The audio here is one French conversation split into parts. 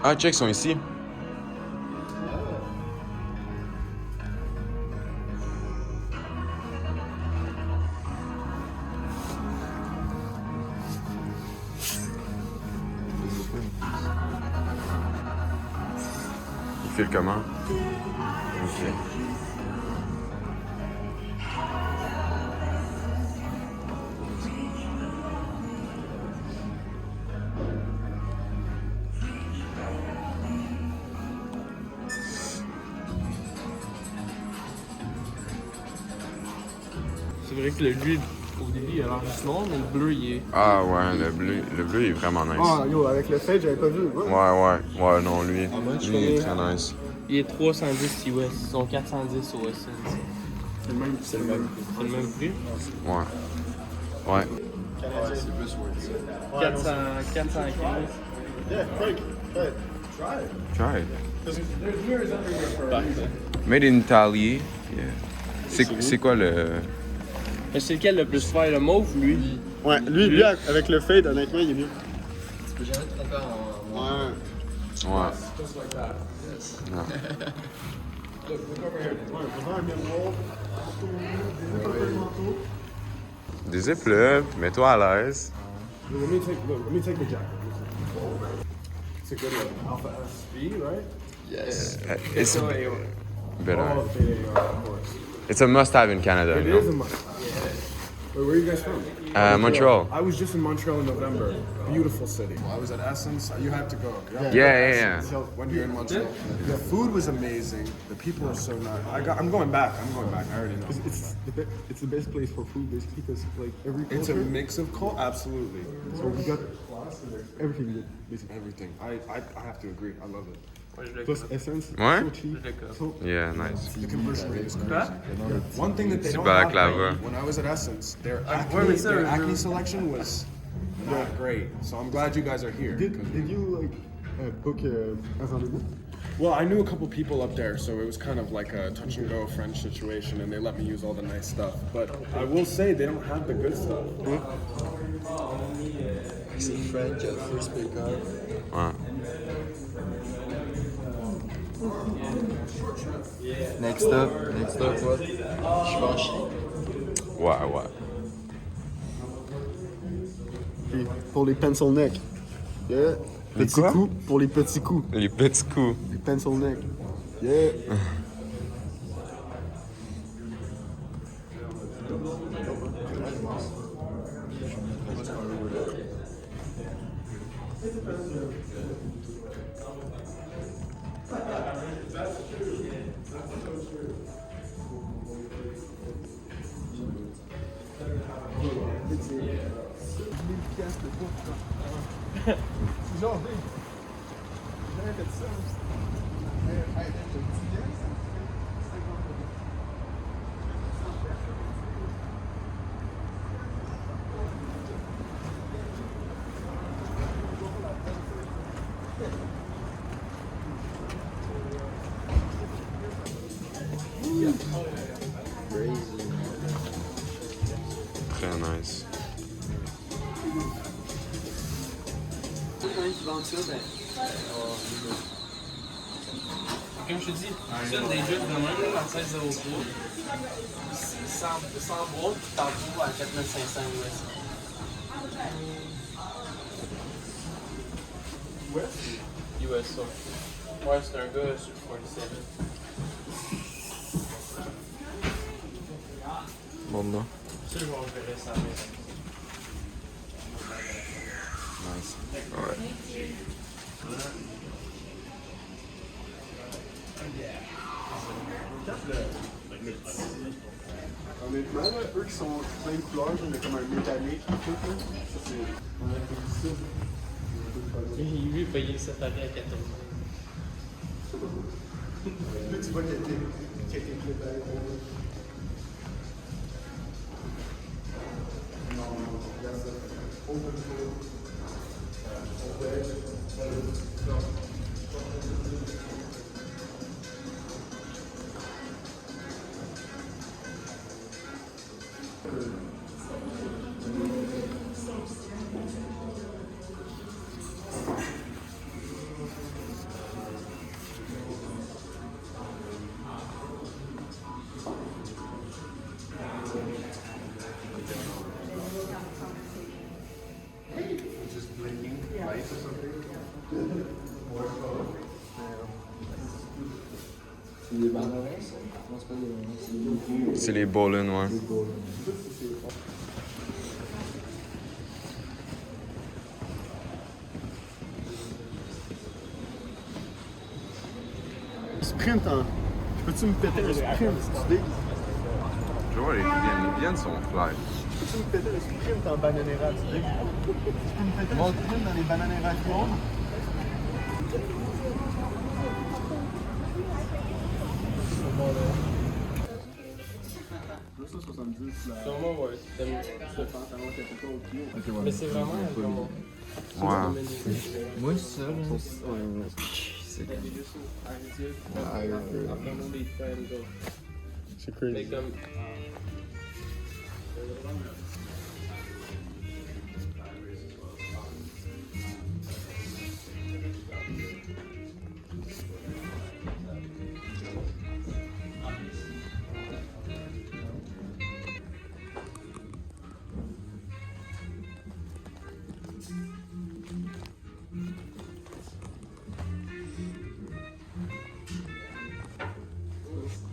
Ah, check, ils sont ici. Il file comment? Ok. C'est vrai que le gris, au début, il a l'air juste noir, mais le bleu, il est... Ah ouais, le bleu est vraiment nice. Ah, yo, avec le fade, j'avais pas vu. Ouais, non, lui il est très nice. Il est 310 US, ils sont 410 au SN. C'est le même. C'est le même prix? Ouais. Ouais. C'est plus worth 415. Yeah, Frank, try it. Try it. There's mirrors everywhere for Made in Italy. Yeah. C'est quoi le... Mais c'est lequel le plus fort, le mauve ou lui? Ouais, lui, avec le fade, honnêtement, il est mieux. Tu peux jamais te tromper en... Ouais. Ouais. Just like that. Yes. Non. Look over here. Ouais, vraiment un miroir. Des épaules, mets-toi à l'aise. Let me take the jacket. It's a good one. Alpha SB, right? Yes. It's better. Oh, okay, of course. It's a must-have in Canada. It you know? is a must. Wait, where are you guys from? Montreal. I was just in Montreal in November. Beautiful city. I was at Essence. You have to go. Yeah. When you're in Montreal, the food was amazing. The people are so nice. I'm going back. I already know. It's the best place for food, basically, because like every culture. It's a mix of absolutely So we got everything good, basically. everything. I have to agree. I love it. Plus essence, Ouais? so cheap. So Yeah, nice. The conversion rate is crazy. One thing that they don't balaclava. have when I was at Essence, their where was their there? acne selection was not great. So I'm glad you guys are here. did you like book a rendezvous? Well, I knew a couple people up there, so it was kind of like a touch and go French situation, and they let me use all the nice stuff. But I will say they don't have the good stuff. C'est Frank, first pick-up. Ouais. Next up, what? Givenchy. Ouais. Puis pour les pencil neck. Yeah. Les Petits quoi? coups pour les petits coups. Les petits coups. Les pencil neck. Yeah. Très nice. Comme je te dis, c'est une des jeux de même, la 1603. Sans boîte, tu t'en trouves à 4500 US. US, ça. Ouais, c'est un gars sur le 47. Bon, non. Ça, je vais enlever ça. Nice. Ouais. Honnêtement, là, eux qui sont plein de couleurs, mais comme un métallique, tout, là, ça c'est. Lui, il payait cette année à 14 000. Là, tu vois qu'il a été préparé. Non, regarde ça. Open Just blinking lights or something. C'est des bananas, ça? Non, c'est pas des bananas, c'est des C'est les bowling, ouais. Sprint en. Peux-tu me péter le sprint, tu dis? Je vois, les viennes sont fly. Peux-tu me péter le sprint en bananera, tu dis? Tu peux me péter le sprint dans les bananera clones? Sûrement, ouais. Ce pantalon capita au pied. Ok, ouais. Mais c'est vraiment vraiment. Ouais. Moi, c'est ça, là. C'est C'est Mais crazy. comme.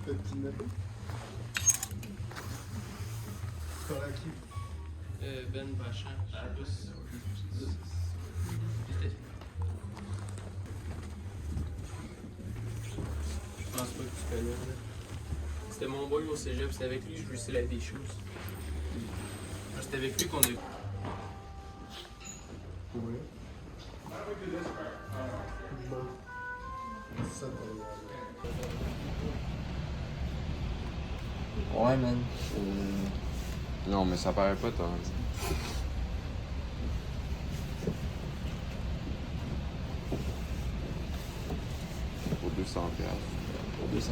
T'as kidnappé? Par à qui? Ben Vachon, je sais pas si. Je pense pas que tu connais. Là. C'était mon boy au cégep, c'était avec lui que je lui la des choses. C'était avec lui qu'on a. Oui. Ouais, man. Non, mais ça paraît pas, toi. Pour 200$. Pour 200$.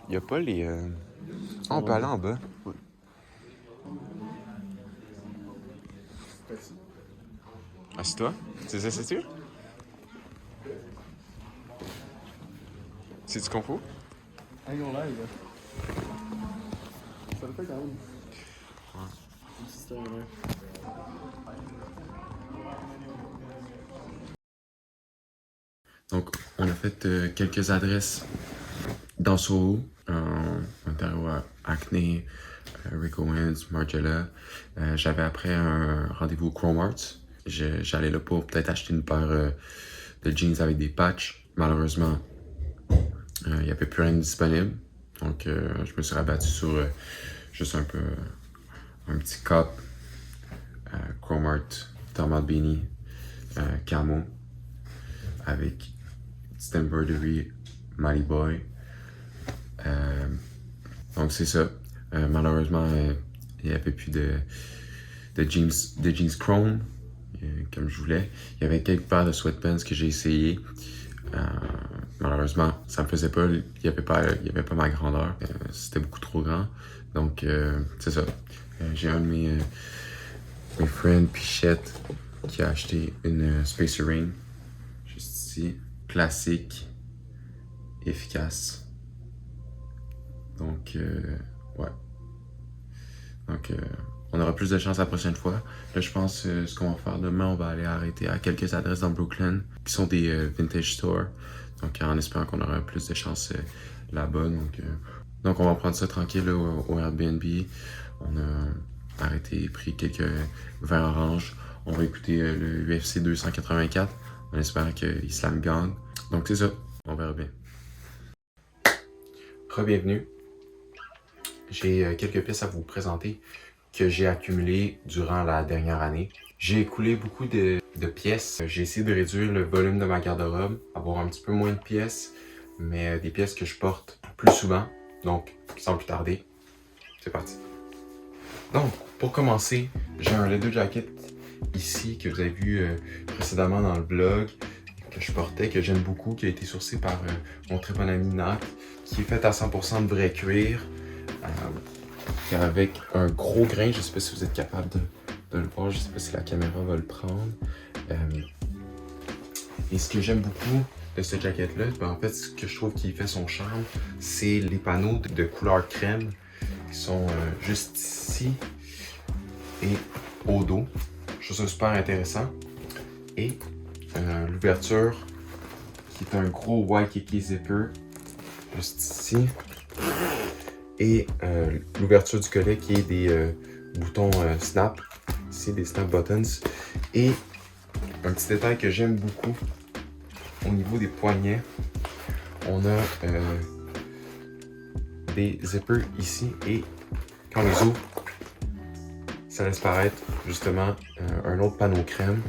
Y a pas les. On peut aller en bas. Assieds-toi. C'est ça, c'est-tu? C'est-tu qu'on fout? Hang on live, là. Ça le fait quand même. Ouais. C'était un vrai. Donc, on a fait quelques adresses dans Soho. On est arrivé à Acne, Rick Owens, Margiela. J'avais après un rendez-vous au Chrome Arts. J'allais là pour peut-être acheter une paire de jeans avec des patchs. Malheureusement, il n'y avait plus rien de disponible. Donc, je me suis rabattu sur juste un petit cop Chrome Art, Tom Albini, camo, avec petite embroidery, Mighty Boy. Donc c'est ça. Malheureusement, il n'y avait plus de jeans chrome comme je voulais. Il y avait quelques paires de sweatpants que j'ai essayé. Malheureusement, ça me faisait pas. Il y avait pas ma grandeur. C'était beaucoup trop grand. Donc c'est ça. J'ai un de mes friends, Pichette, qui a acheté une Spacer Ring. Juste ici. Classique. Efficace. Donc, ouais. Donc, on aura plus de chance la prochaine fois. Là, je pense ce qu'on va faire demain, on va aller arrêter à quelques adresses dans Brooklyn qui sont des vintage stores. Donc, en espérant qu'on aura plus de chance là-bas. Donc, on va prendre ça tranquille là, au Airbnb. On a arrêté, pris quelques vins oranges. On va écouter le UFC 284. On espère que Islam gagne. Donc, c'est ça. On verra bien. Re-bienvenue. J'ai quelques pièces à vous présenter que j'ai accumulées durant la dernière année. J'ai écoulé beaucoup de pièces. J'ai essayé de réduire le volume de ma garde-robe, avoir un petit peu moins de pièces, mais des pièces que je porte plus souvent. Donc, sans plus tarder, c'est parti. Donc, pour commencer, j'ai un leather jacket ici que vous avez vu précédemment dans le vlog, que je portais, que j'aime beaucoup, qui a été sourcé par mon très bon ami Nat, qui est fait à 100% de vrai cuir, avec un gros grain. Je ne sais pas si vous êtes capable de le voir, je ne sais pas si la caméra va le prendre. Et ce que j'aime beaucoup de ce jacket-là, ben en fait, ce que je trouve qui fait son charme, c'est les panneaux de couleur crème qui sont juste ici et au dos. Je trouve ça super intéressant. Et l'ouverture qui est un gros Waikiki zipper juste ici. Et l'ouverture du collet qui est des boutons snap, ici des snap buttons. Et un petit détail que j'aime beaucoup au niveau des poignets, on a des zippers ici et quand on les ouvre, ça laisse paraître justement un autre panneau crème.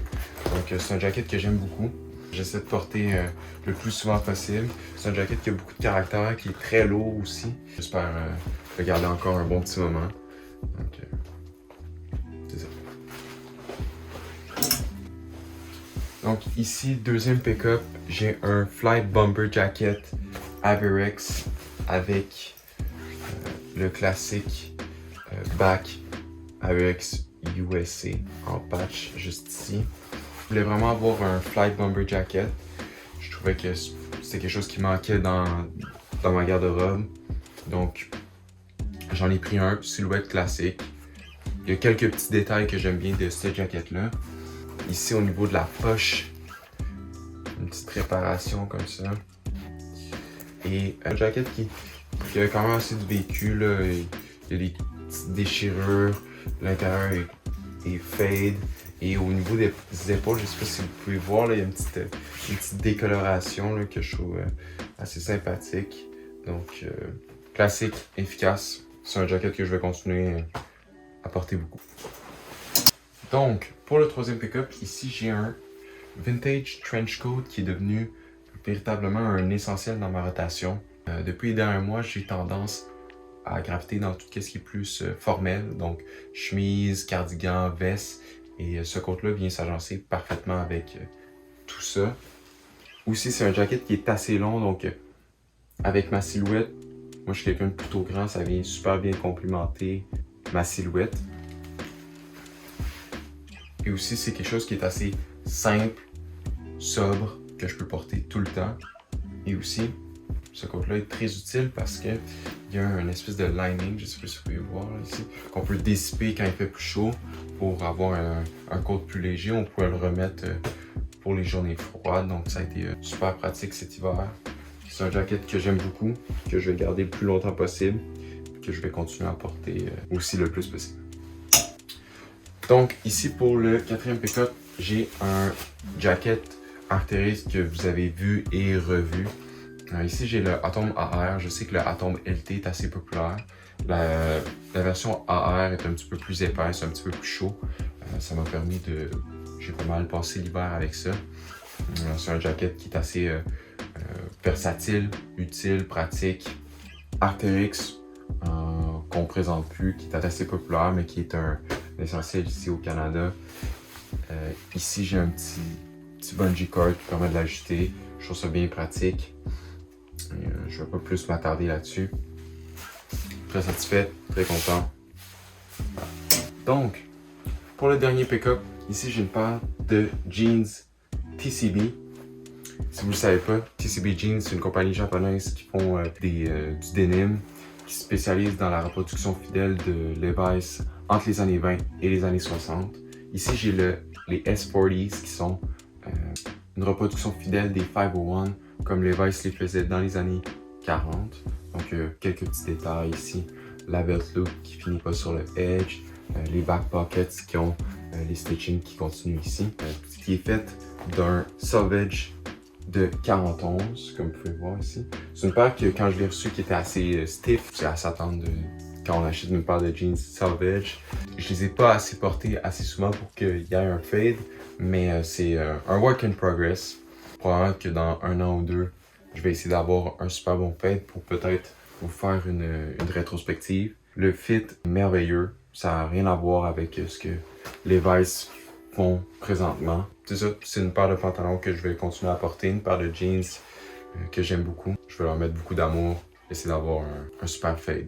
Donc c'est un jacket que j'aime beaucoup. J'essaie de porter le plus souvent possible. C'est un jacket qui a beaucoup de caractère, qui est très lourd aussi. J'espère le garder encore un bon petit moment. Donc c'est ça. Donc ici, deuxième pick-up, j'ai un Flight Bomber Jacket Avirex avec le classique back Avirex USA en patch juste ici. Je voulais vraiment avoir un Flight Bomber Jacket. Je trouvais que c'était quelque chose qui manquait dans ma garde-robe. Donc j'en ai pris un, silhouette classique. Il y a quelques petits détails que j'aime bien de cette jacket-là. Ici au niveau de la poche, une petite réparation comme ça. Et un jacket qui a quand même assez de vécu, là. Il y a des petites déchirures, l'intérieur est fade. Et au niveau des épaules, je ne sais pas si vous pouvez voir, là, il y a une petite décoloration là, que je trouve assez sympathique. Donc classique, efficace. C'est un jacket que je vais continuer à porter beaucoup. Donc, pour le troisième pick-up, ici j'ai un vintage trench coat qui est devenu véritablement un essentiel dans ma rotation. Depuis les derniers mois, j'ai tendance à graviter dans tout ce qui est plus formel, donc chemise, cardigan, veste, et ce coat-là vient s'agencer parfaitement avec tout ça. Aussi, c'est un jacket qui est assez long, donc avec ma silhouette, moi je suis quelqu'un de plutôt grand, ça vient super bien complimenter ma silhouette. Et aussi, c'est quelque chose qui est assez simple, sobre, que je peux porter tout le temps. Et aussi, ce coat-là est très utile parce qu'il y a une espèce de lining, je ne sais pas si vous pouvez voir là, ici, qu'on peut dissiper quand il fait plus chaud pour avoir un coat plus léger. On peut le remettre pour les journées froides, donc ça a été super pratique cet hiver. C'est un jacket que j'aime beaucoup, que je vais garder le plus longtemps possible, que je vais continuer à porter aussi le plus possible. Donc ici pour le quatrième pick-up, j'ai un jacket Arc'teryx que vous avez vu et revu. Ici j'ai le Atom AR, je sais que le Atom LT est assez populaire. La version AR est un petit peu plus épaisse, un petit peu plus chaud. Ça m'a permis de... J'ai pas mal passé l'hiver avec ça. C'est un jacket qui est assez versatile, utile, pratique. Arc'teryx, qu'on ne présente plus, qui est assez populaire, mais qui est un essentiel ici au Canada. Ici, j'ai un petit bungee cord qui permet de l'ajuster. Je trouve ça bien pratique. Je ne vais pas plus m'attarder là-dessus. Très satisfait, très content. Voilà. Donc, pour le dernier pick-up, ici j'ai une paire de jeans TCB. Si vous ne le savez pas, TCB Jeans, c'est une compagnie japonaise qui font du denim, qui se spécialise dans la reproduction fidèle de Levi's entre les années 20 et les années 60. Ici, j'ai les S40s qui sont une reproduction fidèle des 501 comme Levi's les faisait dans les années 40. Donc quelques petits détails ici. La belt loop qui finit pas sur le edge. Les back pockets qui ont les stitching qui continuent ici. Ce qui est fait d'un Salvage de 41, comme vous pouvez voir ici. C'est une paire que quand je l'ai reçue qui était assez stiff, c'est à s'attendre quand on achète une paire de jeans Salvage. Je les ai pas assez portés assez souvent pour qu'il y ait un fade, mais c'est un work in progress. Probablement que dans 1 an ou 2, je vais essayer d'avoir un super bon fade pour peut-être vous faire une rétrospective. Le fit merveilleux, ça n'a rien à voir avec ce que Levi's font présentement. C'est ça, c'est une paire de pantalons que je vais continuer à porter, une paire de jeans que j'aime beaucoup. Je vais leur mettre beaucoup d'amour, essayer d'avoir un super fade.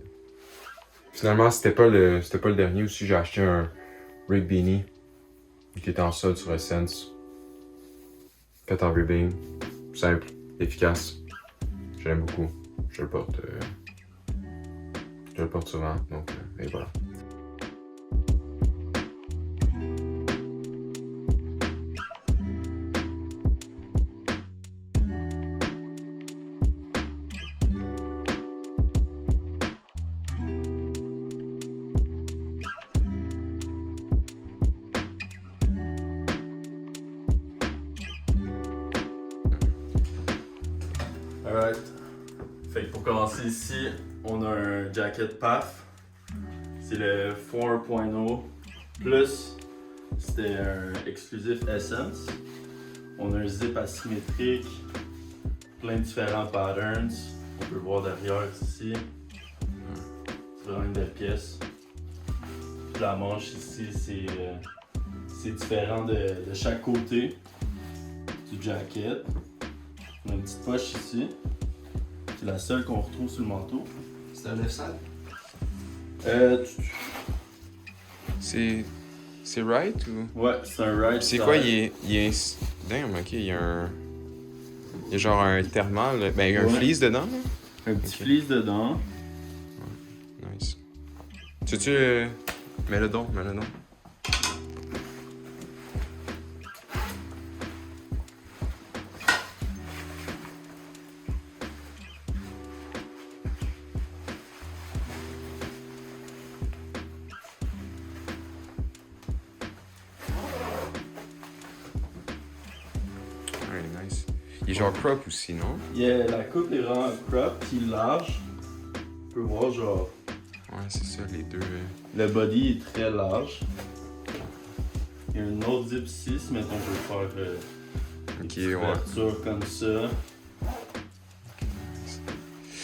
Finalement, c'était pas le dernier aussi, j'ai acheté un Rick Beanie qui était en solde sur Essence. Fait en ribbing, simple, efficace. J'aime beaucoup. Je le porte souvent, donc et voilà. Alright. Fait que pour commencer ici, on a un jacket PAF. C'est le 4.0 plus. C'était un exclusif Essence. On a un zip asymétrique, plein de différents patterns. On peut le voir derrière ici. C'est vraiment une belle pièce. Puis la manche ici, c'est différent de chaque côté du jacket. On a une petite poche ici. C'est la seule qu'on retrouve sur le manteau. C'est un left side? C'est right ou? Ouais, c'est un right C'est side. quoi, il est... Damn, ok, il y a genre un thermal, ben il y a un Ouais. fleece dedans là? Un petit fleece dedans. Nice. Tu mets le don. Ouais, nice. Il est genre crop aussi, non? La coupe est vraiment crop puis large. On peut voir genre Ouais, c'est ça, les deux. le body est très large. Il y a un autre zip ici, si mettons on veut faire Ok, une ouais. ouverture comme ça.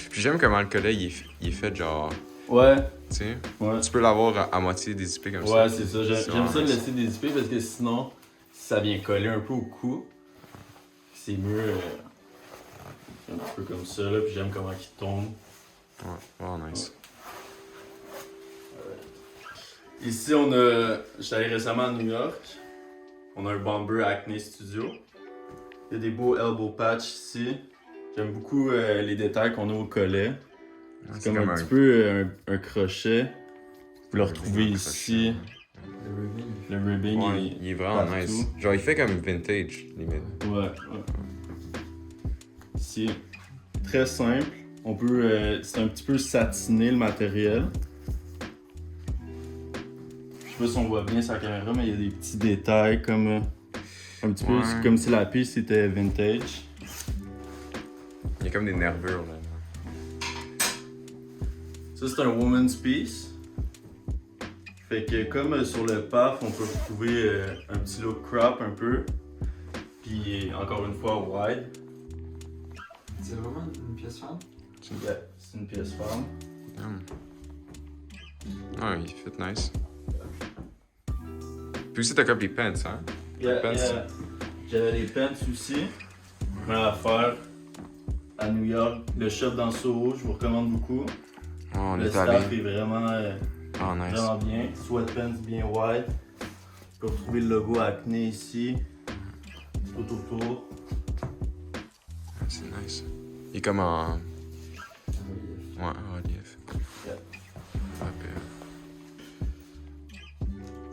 Puis j'aime comment le collet il est fait genre, Ouais, tu sais, ouais. tu peux l'avoir à moitié dézippé comme ça. Ouais, c'est ça. J'aime vraiment ça le nice. laisser dézipper parce que sinon, ça vient coller un peu au cou. C'est mieux un petit peu comme ça, là, puis j'aime comment il tombe. Ouais, wow, nice. Ici, j'étais allé récemment à New York. On a un Bomber Acne Studio. Il y a des beaux elbow patch ici. J'aime beaucoup les détails qu'on a au collet. Ouais, C'est comme un petit peu un crochet. Vous le retrouvez ici. Le ribbing. Le ribbing Ouais, il est vraiment partout. nice. Genre, il fait comme vintage, limite. Ouais. Ici, très simple. On peut, c'est un petit peu satiné le matériel. Je sais pas si on voit bien sur la caméra, mais il y a des petits détails comme un petit peu Ouais. comme si la pièce était vintage. Il y a comme des nervures là. Ça c'est un woman's piece. Fait que comme sur le PAF, on peut retrouver un petit look crop un peu. Puis encore une fois wide. C'est vraiment une pièce femme? Yeah, c'est une pièce femme. Ouais, il fait nice. Puis aussi, t'as comme les pants, hein? Yeah, pants. yeah. J'avais les pants aussi. Même affaire à New York. Le shop dans Soho, je vous recommande beaucoup. Oh, on Le est staff allé. est vraiment, Oh, nice. vraiment bien. Sweatpants bien wide. Tu peux retrouver le logo Acne ici. Tout autour. Ouais, c'est nice. Il est comme en. Ouais, en relief. Yeah. Ouais, puis,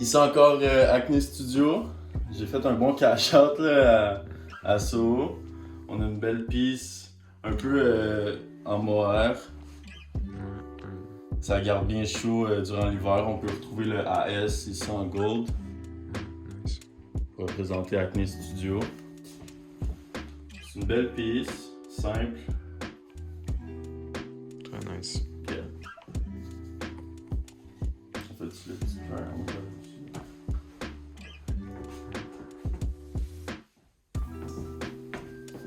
Ici encore Acne Studio. J'ai fait un bon cash-out là, à Soho. On a une belle piece, un peu en mohair. Ça garde bien chaud durant l'hiver. On peut retrouver le AS ici en gold. Nice. Pour représenter Acne Studio. C'est une belle piece, simple. Très nice. Ok. On fait le petit triangle dessus.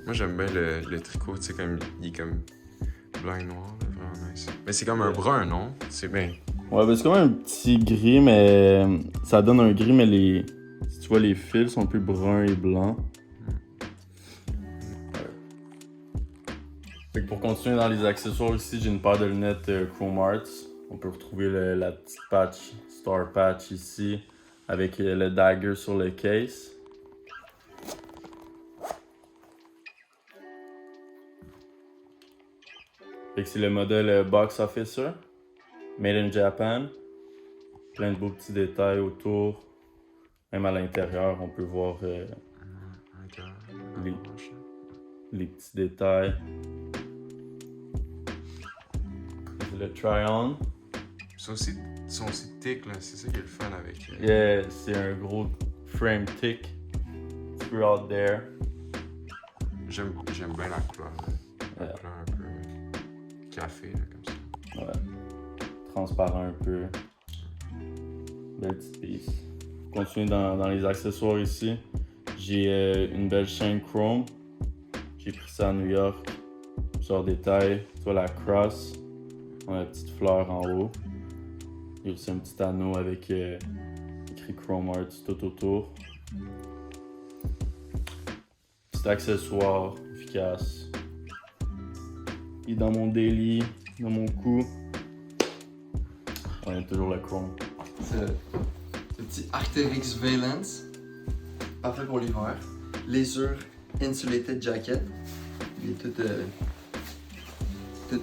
Moi, j'aime bien le tricot, tu sais, comme il est comme blanc et noir, là, vraiment nice. Mais c'est comme un brun, non? C'est bien. Ouais, ben c'est comme un petit gris, mais ça donne un gris, mais si tu vois, les fils sont plus bruns et blancs. Fait que pour continuer dans les accessoires ici, j'ai une paire de lunettes Chrome Arts. On peut retrouver la petite patch, Star Patch ici, avec le dagger sur le case. Fait que c'est le modèle Box Officer, Made in Japan. Plein de beaux petits détails autour. Même à l'intérieur, on peut voir les petits détails. C'est le try-on. Ils sont aussi thick, là. C'est ça qui est le fun avec. Yeah, c'est un gros frame thick. It's pretty out there. J'aime bien la couleur. La couleur un peu café, là, comme ça. Ouais. Transparent un peu. Belle petite piece. Continuer dans les accessoires ici. J'ai une belle chaîne chrome. J'ai pris ça à New York. Plusieurs détails. Tu vois la cross. On a la petite fleur en haut. Il y a aussi un petit anneau avec écrit Chrome Arts tout autour. Petit accessoire efficace. Et dans mon daily, dans mon cou, on a toujours le Chrome. C'est le petit Arc'teryx Valence. Parfait pour l'hiver. Laser Insulated Jacket. Il est tout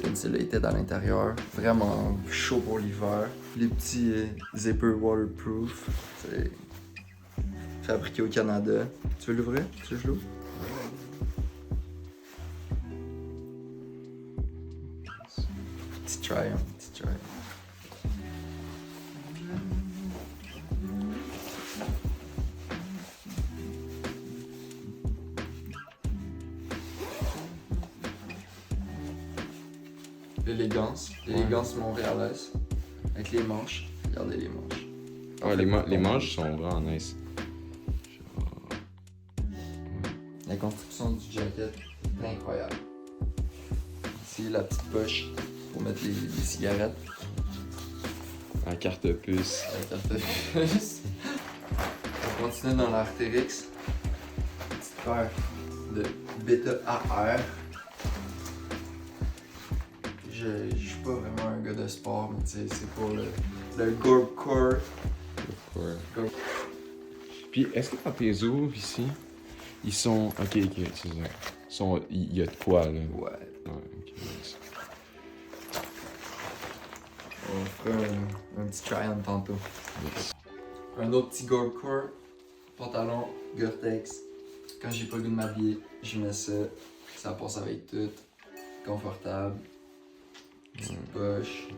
insulated à l'intérieur. Vraiment chaud pour l'hiver. Les petits zippers waterproof. C'est fabriqué au Canada. Tu veux l'ouvrir? Tu veux que je l'ouvre? Petit try-on, petit try-on. L'élégance montréalaise. Avec les manches. Regardez les manches. Ouais, les manches sont vraiment nice. La construction du jacket est incroyable. Ici, la petite poche pour mettre les cigarettes. La carte puce. La carte puce. On continue dans l'Arc'teryx. Petite paire de Beta AR. Je suis pas vraiment un gars de sport, mais c'est pour le Gorpcore. Puis, est-ce que quand t'es ouvres ici, ils sont. Ok, c'est ça. Il y a de quoi, là. Ouais. Ok, nice. On fera un petit try-on tantôt. Yes. Un autre petit Gorpcore. Pantalon Gore-Tex. Quand j'ai pas le goût de m'habiller, je mets ça. Ça passe avec tout. Confortable. Petite poche.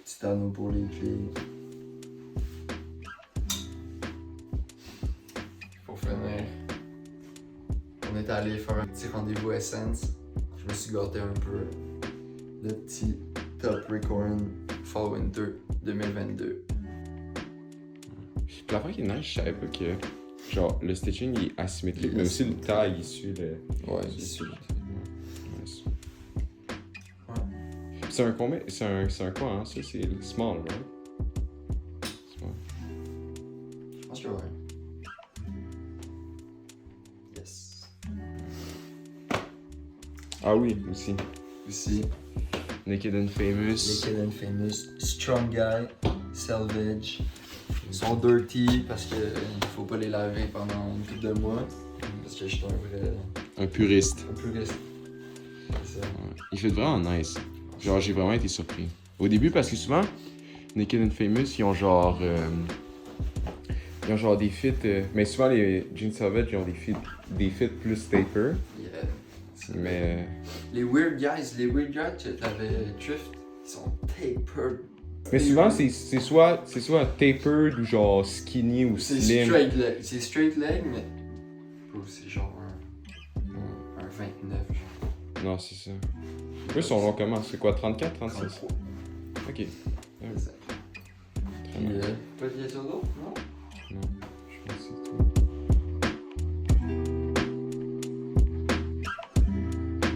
Petit anneau pour les clés. Pour finir, on est allé faire un petit rendez-vous Essence. Je me suis gâté un peu. Le petit Top Recorn Fall Winter 2022. Puis l'affaire qui est nice, je savais pas que. Genre, le stitching il est asymétrique, mais aussi le taille il suit le. Ouais, il suit. Nice. C'est un combien? C'est un quoi, hein? Ça, c'est le small, right? Small. Je pense que ouais. Yes. Ah oui, aussi. Aussi, Naked and Famous. Naked and Famous, Strong Guy, Selvage. Ils sont dirty parce que faut pas les laver pendant une couple de mois. Parce que je suis un vrai. Un puriste. Un puriste. C'est ça. Ouais. Il fait vraiment nice. Genre, j'ai vraiment été surpris. Au début, parce que souvent, Naked and Famous, ils ont genre des fits. Mais souvent, les Jeans Savage, ils ont des fits plus taper. Yeah. Mais. Les weird guys que t'avais Drift, ils sont tapered. Mais souvent, c'est soit tapered ou genre skinny ou C'est slim. straight leg. C'est straight leg, mais. Bro, c'est genre un 29. Genre. Non, c'est ça. Eux, ils sont longs comment? C'est quoi, 34, 36? 33. Ok. C'est ça. Très Puis, bien. pas de questions d'autres, non? Non.